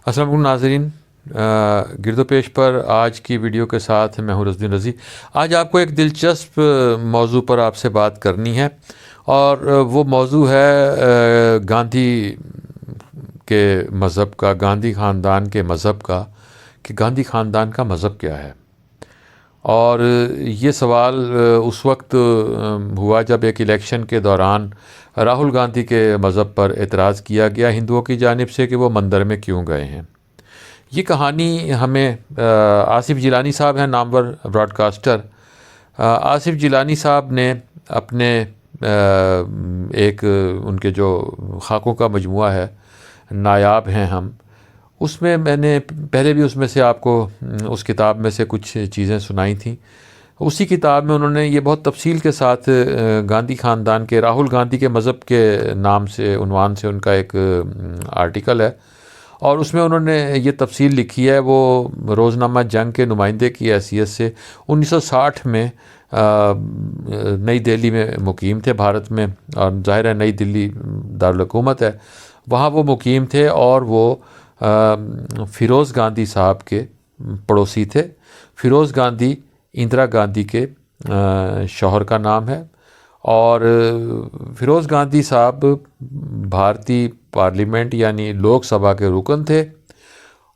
السلام علیکم ناظرین، گرد و پیش پر آج کی ویڈیو کے ساتھ میں ہوں رزدین رضی۔ آج آپ کو ایک دلچسپ موضوع پر آپ سے بات کرنی ہے، اور وہ موضوع ہے گاندھی کے مذہب کا، گاندھی خاندان کے مذہب کا، کہ گاندھی خاندان کا مذہب کیا ہے۔ اور یہ سوال اس وقت ہوا جب ایک الیکشن کے دوران راہل گاندھی کے مذہب پر اعتراض کیا گیا ہندوؤں کی جانب سے کہ وہ مندر میں کیوں گئے ہیں۔ یہ کہانی ہمیں آصف جیلانی صاحب ہیں، نامور براڈ کاسٹر۔ آصف جیلانی صاحب نے اپنے ایک ان کے جو خاکوں کا مجموعہ ہے، نایاب ہیں ہم، اس میں نے پہلے بھی اس میں سے آپ کو اس کتاب میں سے کچھ چیزیں سنائی تھیں۔ اسی کتاب میں انہوں نے یہ بہت تفصیل کے ساتھ گاندھی خاندان کے، راہل گاندھی کے مذہب کے نام سے، عنوان سے ان کا ایک آرٹیکل ہے، اور اس میں انہوں نے یہ تفصیل لکھی ہے۔ وہ روزنامہ جنگ کے نمائندے کی حیثیت سے 1960 میں نئی دہلی میں مقیم تھے، بھارت میں، اور ظاہر ہے نئی دلی دارالحکومت ہے، وہاں وہ مقیم تھے، اور وہ فیروز گاندھی صاحب کے پڑوسی تھے۔ فیروز گاندھی اندرا گاندھی کے شوہر کا نام ہے، اور فیروز گاندھی صاحب بھارتی پارلیمنٹ یعنی لوک سبھا کے رکن تھے،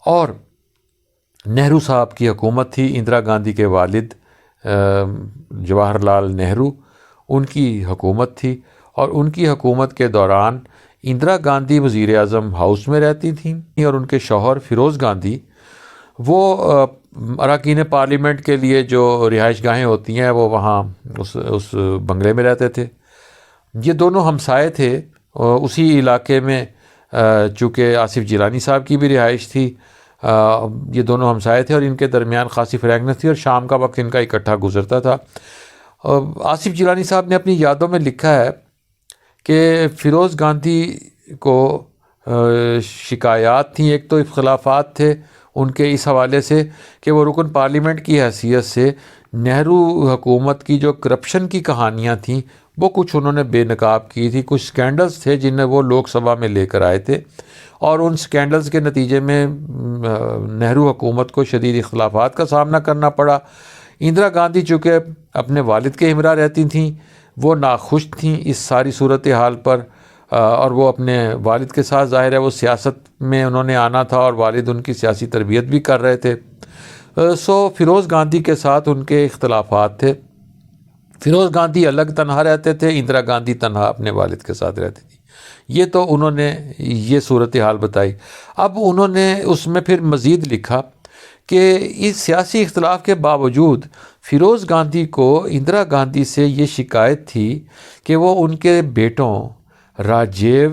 اور نہرو صاحب کی حکومت تھی، اندرا گاندھی کے والد جواہر لال نہرو، ان کی حکومت تھی، اور ان کی حکومت کے دوران اندرا گاندھی وزیر اعظم ہاؤس میں رہتی تھیں، اور ان کے شوہر فیروز گاندھی وہ اراکین پارلیمنٹ کے لیے جو رہائش گاہیں ہوتی ہیں وہ وہاں اس بنگلے میں رہتے تھے۔ یہ دونوں ہمسائے تھے اسی علاقے میں، چونکہ آصف جیلانی صاحب کی بھی رہائش تھی، یہ دونوں ہمسائے تھے، اور ان کے درمیان خاصی فرینکنس تھی، اور شام کا وقت ان کا اکٹھا گزرتا تھا۔ آصف جیلانی صاحب نے اپنی یادوں میں لکھا ہے کہ فیروز گاندھی کو شکایات تھیں، ایک تو اختلافات تھے ان کے اس حوالے سے کہ وہ رکن پارلیمنٹ کی حیثیت سے نہرو حکومت کی جو کرپشن کی کہانیاں تھیں وہ کچھ انہوں نے بے نقاب کی تھی، کچھ سکینڈلز تھے جنہیں وہ لوک سبھا میں لے کر آئے تھے، اور ان سکینڈلز کے نتیجے میں نہرو حکومت کو شدید اختلافات کا سامنا کرنا پڑا۔ اندرا گاندھی چونکہ اپنے والد کے ہمراہ رہتی تھیں، وہ ناخوش تھیں اس ساری صورتحال پر، اور وہ اپنے والد کے ساتھ، ظاہر ہے وہ سیاست میں انہوں نے آنا تھا، اور والد ان کی سیاسی تربیت بھی کر رہے تھے، سو فیروز گاندھی کے ساتھ ان کے اختلافات تھے۔ فیروز گاندھی الگ تنہا رہتے تھے، اندرا گاندھی تنہا اپنے والد کے ساتھ رہتی تھی۔ یہ تو انہوں نے یہ صورتحال بتائی۔ اب انہوں نے اس میں پھر مزید لکھا کہ اس سیاسی اختلاف کے باوجود فیروز گاندھی کو اندرا گاندھی سے یہ شکایت تھی کہ وہ ان کے بیٹوں راجیو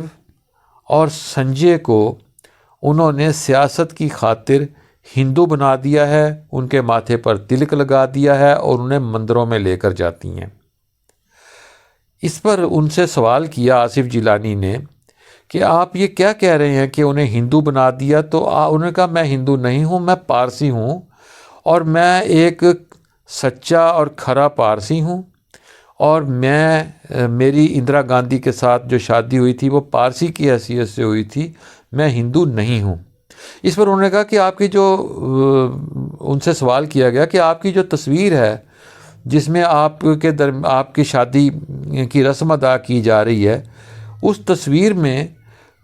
اور سنجے کو انہوں نے سیاست کی خاطر ہندو بنا دیا ہے، ان کے ماتھے پر تلک لگا دیا ہے، اور انہیں مندروں میں لے کر جاتی ہیں۔ اس پر ان سے سوال کیا آصف جیلانی نے کہ آپ یہ کیا کہہ رہے ہیں کہ انہیں ہندو بنا دیا؟ تو انہوں نے کہا میں ہندو نہیں ہوں، میں پارسی ہوں، اور میں ایک سچا اور کھرا پارسی ہوں، اور میری اندرا گاندھی کے ساتھ جو شادی ہوئی تھی وہ پارسی کی حیثیت سے ہوئی تھی، میں ہندو نہیں ہوں۔ اس پر انہوں نے کہا کہ آپ کی جو ان سے سوال کیا گیا کہ آپ کی جو تصویر ہے جس میں آپ کی شادی کی رسم ادا کی جا رہی ہے، اس تصویر میں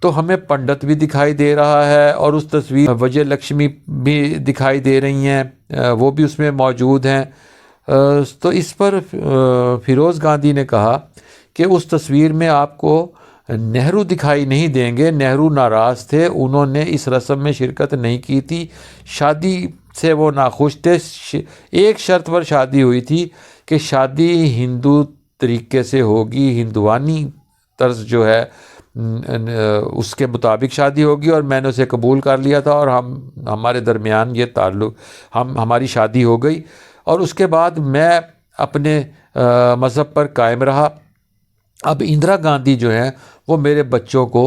تو ہمیں پنڈت بھی دکھائی دے رہا ہے، اور اس تصویر وجے لکشمی بھی دکھائی دے رہی ہیں، وہ بھی اس میں موجود ہیں۔ تو اس پر فیروز گاندھی نے کہا کہ اس تصویر میں آپ کو نہرو دکھائی نہیں دیں گے، نہرو ناراض تھے، انہوں نے اس رسم میں شرکت نہیں کی تھی، شادی سے وہ ناخوش تھے، ایک شرط پر شادی ہوئی تھی کہ شادی ہندو طریقے سے ہوگی، ہندوانی طرز جو ہے اس کے مطابق شادی ہوگی، اور میں نے اسے قبول کر لیا تھا، اور ہمارے درمیان یہ تعلق، ہماری شادی ہو گئی، اور اس کے بعد میں اپنے مذہب پر قائم رہا۔ اب اندرا گاندھی جو ہیں وہ میرے بچوں کو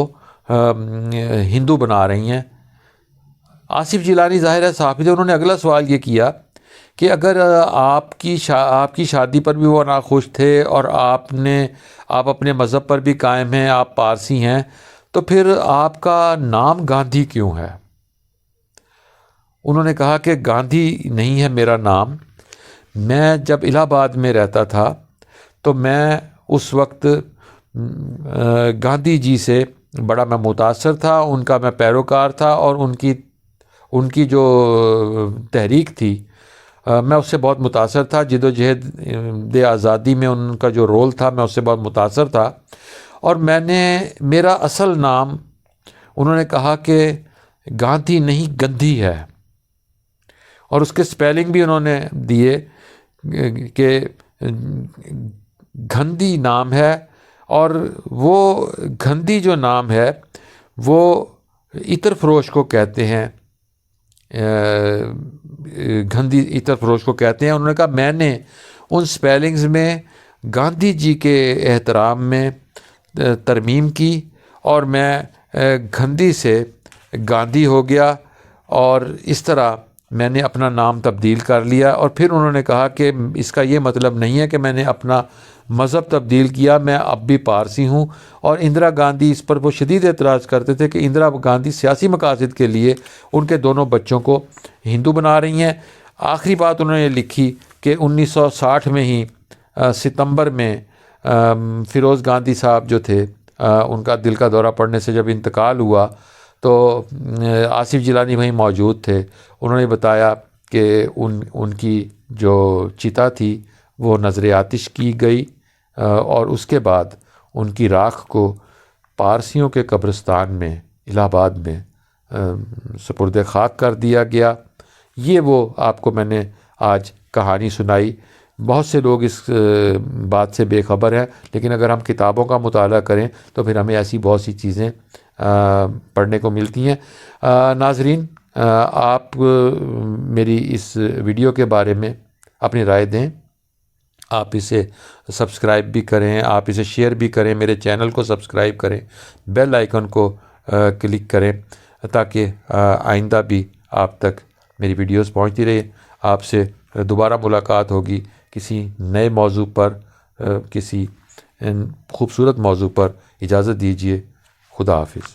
ہندو بنا رہی ہیں۔ آصف جیلانی ظاہر ہے صحافی تھے، انہوں نے اگلا سوال یہ کیا کہ اگر آپ کی شادی پر بھی وہ ناخوش تھے، اور آپ اپنے مذہب پر بھی قائم ہیں، آپ پارسی ہیں، تو پھر آپ کا نام گاندھی کیوں ہے؟ انہوں نے کہا کہ گاندھی نہیں ہے میرا نام، میں جب الہ آباد میں رہتا تھا تو میں اس وقت گاندھی جی سے بڑا میں متاثر تھا، ان کا میں پیروکار تھا، اور ان کی جو تحریک تھی میں اس سے بہت متاثر تھا، جد و جہد آزادی میں ان کا جو رول تھا میں اس سے بہت متاثر تھا، اور میرا اصل نام انہوں نے کہا کہ گاندھی نہیں گندھی ہے، اور اس کے سپیلنگ بھی انہوں نے دیے کہ گندھی نام ہے، اور وہ گندھی جو نام ہے وہ عطر فروش کو کہتے ہیں، گندھی عطر فروش کو کہتے ہیں۔ انہوں نے کہا میں نے ان سپیلنگز میں گاندھی جی کے احترام میں ترمیم کی، اور میں گندھی سے گاندھی ہو گیا، اور اس طرح میں نے اپنا نام تبدیل کر لیا۔ اور پھر انہوں نے کہا کہ اس کا یہ مطلب نہیں ہے کہ میں نے اپنا مذہب تبدیل کیا، میں اب بھی پارسی ہوں۔ اور اندرا گاندھی اس پر وہ شدید اعتراض کرتے تھے کہ اندرا گاندھی سیاسی مقاصد کے لیے ان کے دونوں بچوں کو ہندو بنا رہی ہیں۔ آخری بات انہوں نے لکھی کہ 1960 میں ہی ستمبر میں فیروز گاندھی صاحب جو تھے ان کا دل کا دورہ پڑنے سے جب انتقال ہوا تو آصف جیلانی وہیں موجود تھے۔ انہوں نے بتایا کہ ان کی جو چتا تھی وہ نظر آتش کی گئی، اور اس کے بعد ان کی راکھ کو پارسیوں کے قبرستان میں الہ آباد میں سپرد خاک کر دیا گیا۔ یہ وہ آپ کو میں نے آج کہانی سنائی۔ بہت سے لوگ اس بات سے بے خبر ہیں، لیکن اگر ہم کتابوں کا مطالعہ کریں تو پھر ہمیں ایسی بہت سی چیزیں پڑھنے کو ملتی ہیں۔ ناظرین، آپ میری اس ویڈیو کے بارے میں اپنی رائے دیں، آپ اسے سبسکرائب بھی کریں، آپ اسے شیئر بھی کریں، میرے چینل کو سبسکرائب کریں، بیل آئیکن کو کلک کریں تاکہ آئندہ بھی آپ تک میری ویڈیوز پہنچتی رہے۔ آپ سے دوبارہ ملاقات ہوگی کسی نئے موضوع پر، کسی خوبصورت موضوع پر۔ اجازت دیجیے، خدا حافظ۔